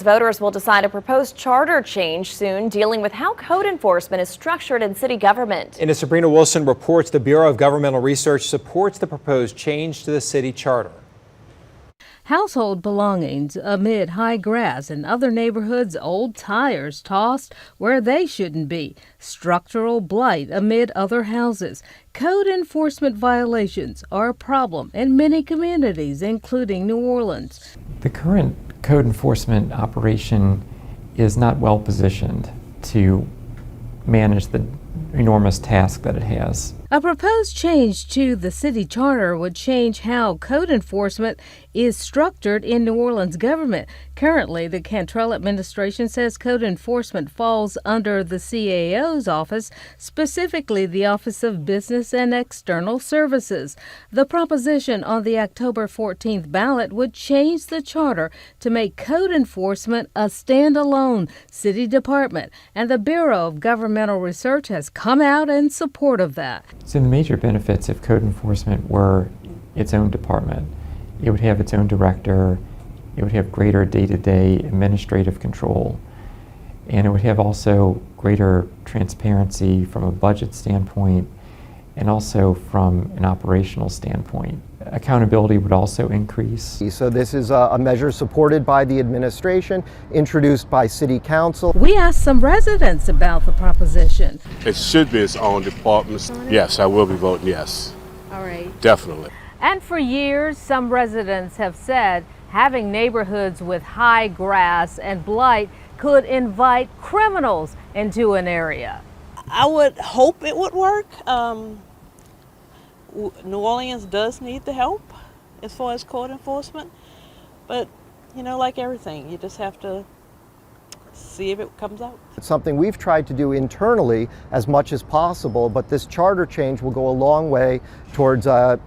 Voters will decide a proposed charter change soon, dealing with how code enforcement is structured in city government. And as Sabrina Wilson reports, the Bureau of Governmental Research supports the proposed change to the city charter. Household belongings amid high grass and other neighborhoods, old tires tossed where they shouldn't be, structural blight amid other houses. Code enforcement violations are a problem in many communities, including New Orleans. The current code enforcement operation is not well positioned to manage the enormous task that it has. A proposed change to the city charter would change how code enforcement is structured in New Orleans government. Currently, the Cantrell administration says code enforcement falls under the CAO's office, specifically the Office of Business and External Services. The proposition on the October 14th ballot would change the charter to make code enforcement a standalone city department, and the Bureau of Governmental Research has come out in support of that. So the major benefits if code enforcement were its own department. It would have its own director, it would have greater day-to-day administrative control, and it would have also greater transparency from a budget standpoint and also from an operational standpoint. Accountability would also increase. So this is a measure supported by the administration, introduced by City Council. We asked some residents about the proposition. It should be its own department. Yes, I will be voting yes. All right. Definitely. And for years, some residents have said having neighborhoods with high grass and blight could invite criminals into an area. I would hope it would work. New Orleans does need the help as far as code enforcement, but you know, like everything, you just have to see if it comes out. It's something we've tried to do internally as much as possible, but this charter change will go a long way towards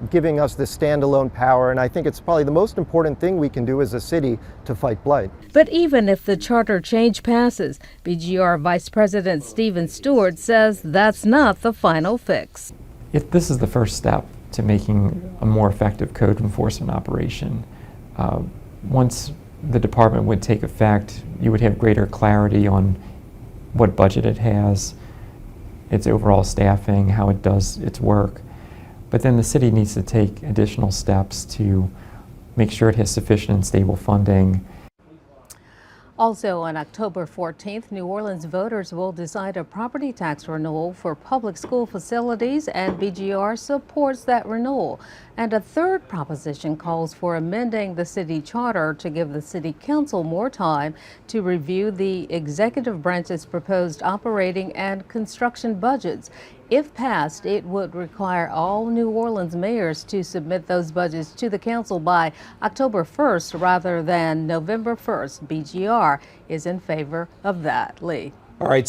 giving us this standalone power, and I think it's probably the most important thing we can do as a city to fight blight. But even if the charter change passes, BGR Vice President Stephen Stewart says that's not the final fix. This is the first step to making a more effective code enforcement operation. Once the department would take effect, you would have greater clarity on what budget it has, its overall staffing, how it does its work. But then the city needs to take additional steps to make sure it has sufficient and stable funding. Also on October 14th, New Orleans voters will decide a property tax renewal for public school facilities, and BGR supports that renewal. And a third proposition calls for amending the city charter to give the city council more time to review the executive branch's proposed operating and construction budgets. If passed, it would require all New Orleans mayors to submit those budgets to the council by October 1st rather than November 1st. BGR is in favor of that. Lee. All right.